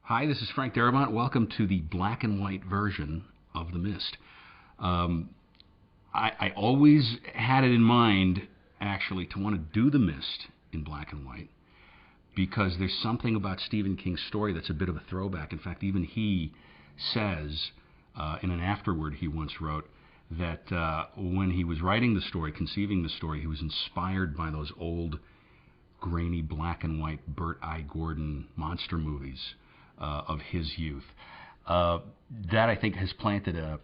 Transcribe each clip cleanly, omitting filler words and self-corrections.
Hi, this is Frank Darabont. Welcome to the black and white version of The Mist. I always had it in mind, actually, to want to do The Mist in black and white because there's something about Stephen King's story that's a bit of a throwback. In fact, even he says in an afterword he once wrote that when he was writing the story, conceiving the story, he was inspired by those old, grainy black and white Burt I. Gordon monster movies of his youth. That, I think, has planted a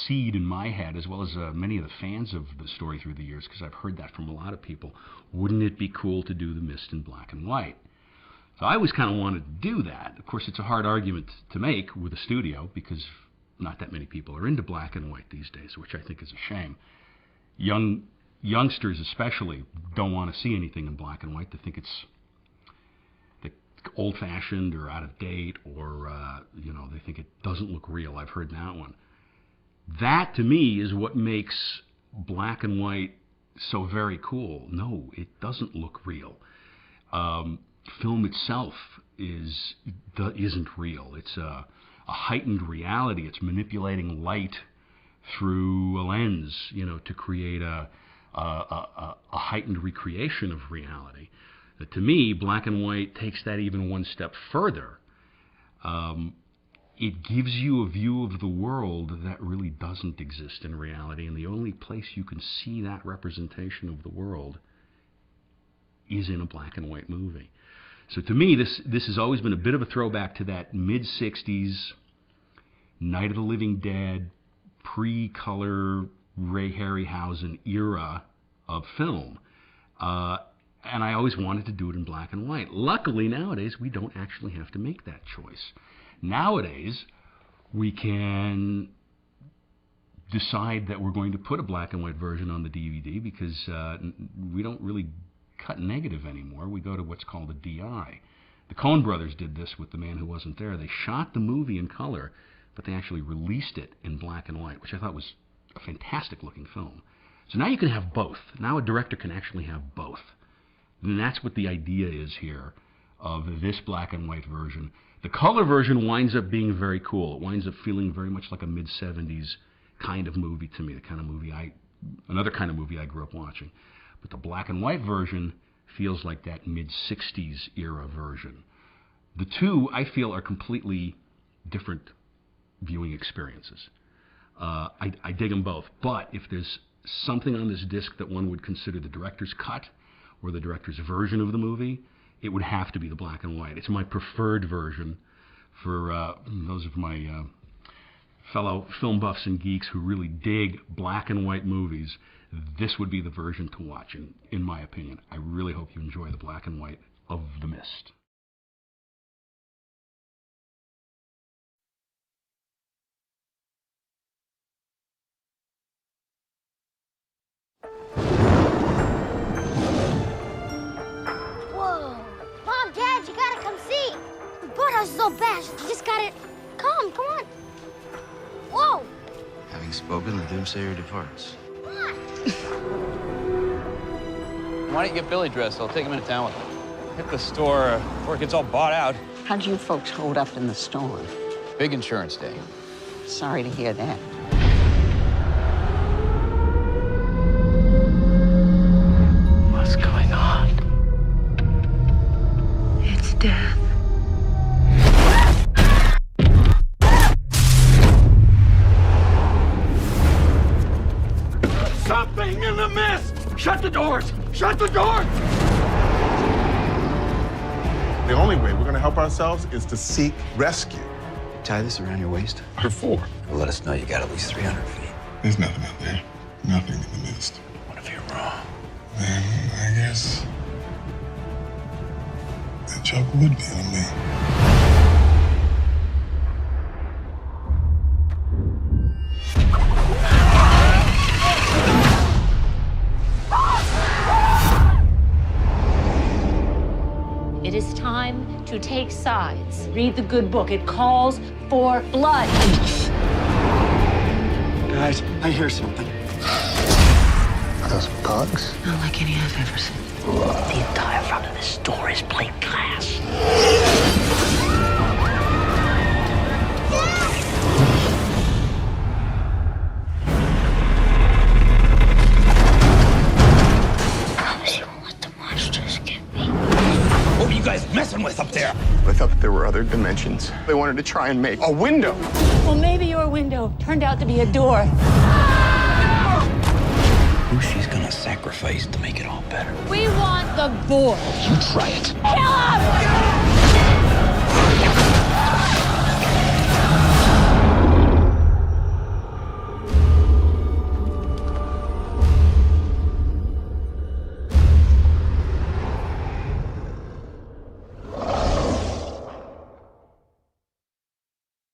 seed in my head, as well as many of the fans of the story through the years, because I've heard that from a lot of people. Wouldn't it be cool to do The Mist in black and white? So I always kind of wanted to do that. Of course, it's a hard argument to make with a studio, because not that many people are into black and white these days, which I think is a shame. Youngsters especially don't want to see anything in black and white. They think it's old-fashioned or out of date, or they think it doesn't look real. I've heard that one. That, to me, is what makes black and white so very cool. No, it doesn't look real. Film itself isn't real. It's a heightened reality. It's manipulating light through a lens, to create a heightened recreation of reality. To me, black and white takes that even one step further. It gives you a view of the world that really doesn't exist in reality, and the only place you can see that representation of the world is in a black and white movie. So to me, this has always been a bit of a throwback to that mid-'60s, Night of the Living Dead, pre-color Ray Harryhausen era of film. And I always wanted to do it in black and white. Luckily, nowadays, we don't actually have to make that choice. Nowadays, we can decide that we're going to put a black and white version on the DVD because we don't really cut negative anymore. We go to what's called a DI. The Coen brothers did this with The Man Who Wasn't There. They shot the movie in color, but they actually released it in black and white, which I thought was a fantastic-looking film. So now you can have both. Now a director can actually have both. And that's what the idea is here of this black and white version. The color version winds up being very cool. It winds up feeling very much like a mid-'70s kind of movie to me, another kind of movie I grew up watching. But the black and white version feels like that mid-'60s era version. The two, I feel, are completely different viewing experiences. I dig them both. But if there's something on this disc that one would consider the director's cut or the director's version of the movie, it would have to be the black and white. It's my preferred version for those of my fellow film buffs and geeks who really dig black and white movies. This would be the version to watch, in my opinion. I really hope you enjoy the black and white of The Mist. So bad. You just gotta come on. Whoa! Having spoken, the doomsayer departs. Come on. Why don't you get Billy dressed? I'll take him into town with him. Hit the store before it gets all bought out. How do you folks hold up in the storm? Big insurance day. Sorry to hear that. What's going on? It's death. Something in the mist! Shut the doors! Shut the doors! The only way we're going to help ourselves is to seek rescue. Tie this around your waist. Before. Well, let us know you got at least 300 feet. There's nothing out there. Nothing in the mist. What if you're wrong? Then I guess the joke would be on me. It is time to take sides. Read the good book. It calls for blood. Guys, I hear something. Are those bugs? Not like any I've ever seen. The entire front of this store is plate glass. guys messing with up there? I thought that there were other dimensions. They wanted to try and make a window. Well, maybe your window turned out to be a door. Who she's gonna sacrifice to make it all better? We want the boy. You try it. Kill him!